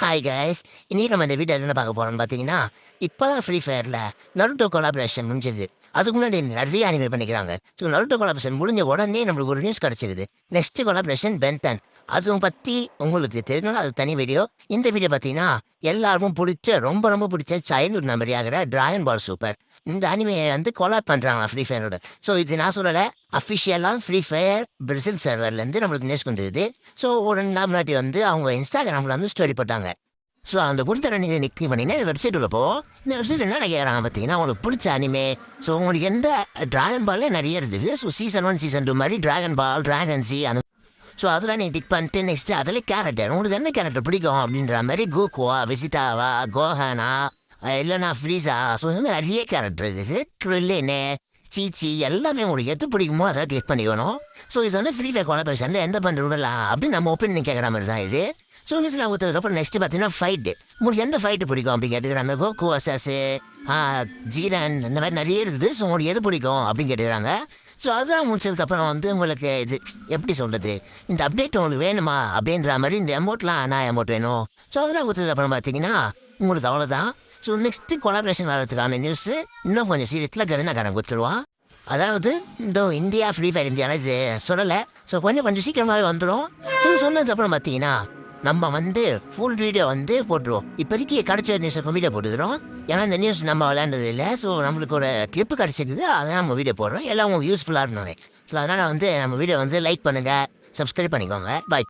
Hi guys. இன்னைக்கு நம்ம இந்த வீடியோ என்ன பார்க்க போறோம்னு பார்த்தீங்கன்னா, இப்பதான் ஃப்ரீ ஃபயர்ல நருட்டோ கொலாபரேஷன் முடிஞ்சது. அதுக்கு முன்னாடி நிறைய அனிமே பண்ணிக்கிறாங்க. ஸோ நருட்டோ கொலாபரேஷன் முடிஞ்ச உடனே நம்மளுக்கு ஒரு நியூஸ் கிடைச்சிருது. Next collaboration pending. அதுவும் பத்தி உங்களுக்கு தெரியணும்னா அது தனி வீடியோ. இந்த வீடியோ பார்த்தீங்கன்னா, எல்லாருக்கும் பிடிச்ச ரொம்ப ரொம்ப பிடிச்ச சைல்ட்ஹுட் மெமரி ஆகிற டிராகன் பால் சூப்பர். இந்த அனிமையை வந்து கொலாப் பண்றாங்க ஃப்ரீ ஃபயரோட. ஸோ இது நான் சொல்லலை, அஃபிஷியலாக ஃப்ரீ ஃபயர் பிரசில் சர்வர்லேருந்து நம்மளுக்கு நியூஸ் வந்துருது. ஸோ ஒரு 2 நாள் முன்னாடி வந்து அவங்க இன்ஸ்டாகிராமில் வந்து ஸ்டோரி போட்டாங்க. ஸோ அந்த கொடுத்த நீங்க நிற்க பண்ணிங்கன்னா வெப்சைட் உள்ள போ. இந்த வெப்சைட் என்ன கேட்குறாங்க பார்த்தீங்கன்னா, உங்களுக்கு பிடிச்ச அனிமே. ஸோ உங்களுக்கு எந்த டிராகன் பால்லே நிறைய இருந்தது. ஸோ சீசன் 1 சீசன் 2 மாதிரி டிராகன் பால் டிராகன் சி அந்த. ஸோ அதெல்லாம் நீங்கள் டிக் பண்ணிட்டு நெக்ஸ்ட்டு அதில் கேரக்டர் உங்களுக்கு எந்த கேரக்டர் பிடிக்கும் அப்படின்ற மாதிரி கோகுவா விசிட்டாவா கோஹானா இல்லைனா ஃப்ரீஸா. ஸோ இந்த மாதிரி நிறைய கேரக்டர் இருக்குது. க்ரில்லின்னு சீச்சி எல்லாமே உங்களுக்கு எது பிடிக்குமோ அதை கிளிக் பண்ணிக்கணும். ஸோ இது வந்து ஃப்ரீ ஃபயர் கொலாபரேஷனில் எந்த பண்ண விடலாம் அப்படின்னு நம்ம ஒப்பீனியன் கேட்குற மாதிரி தான் இது. ஸோ மிஸ்ல ஊற்றதுக்கப்புறம் நெக்ஸ்ட் பார்த்தீங்கன்னா ஃபைட்டு. உங்களுக்கு எந்த ஃபைட்டு பிடிக்கும் அப்படின்னு கேட்டுக்கிறாங்க. கோகு வர்சஸ் ஜீரன் இந்த மாதிரி நிறைய இருக்குது. ஸோ உங்களுக்கு எது பிடிக்கும் அப்படின்னு கேட்டுக்கிறாங்க. ஸோ அதெல்லாம் முடிச்சதுக்கப்புறம் வந்து உங்களுக்கு இது எப்படி சொல்கிறது, இந்த அப்டேட் உங்களுக்கு வேணுமா அப்படின்ற மாதிரி இந்த அமௌண்ட்லாம் நான் அமௌண்ட் வேணும். ஸோ அதெல்லாம் கொடுத்ததுக்கப்புறம் பார்த்தீங்கன்னா உங்களுக்கு அவ்வளோதான். ஸோ நெக்ஸ்ட்டு கொலாபரேஷன் வர்றதுக்கான நியூஸு இன்னும் கொஞ்சம் சீரியஸில் கருணாகரன் கொடுத்துருவான். அதாவது இந்த இந்தியா ஃப்ரீ ஃபயர் இந்தியாவில் இது சொல்லலை. ஸோ கொஞ்சம் கொஞ்சம் சீக்கிரமாகவே வந்துடும். ஸோ சொன்னதுக்கப்புறம் பார்த்தீங்கன்னா நம்ம வந்து ஃபுல் வீடியோ வந்து போட்டுருவோம். இப்போதைக்கு கிடைச்ச நியூஸுக்கு வீடியோ போட்டுக்கிறோம். ஏன்னா இந்த நியூஸ் நம்ம விளையாண்டது இல்லை. ஸோ நம்மளுக்கு ஒரு கிளிப்பு கிடச்சிருக்குது, அதெல்லாம் நம்ம வீடியோ போடுறோம். எல்லாம் உங்களுக்கு யூஸ்ஃபுல்லாக இருந்தோம். ஸோ அதனால் வந்து நம்ம வீடியோ வந்து லைக் பண்ணுங்கள், சப்ஸ்கிரைப் பண்ணிக்கோங்க. பாய்.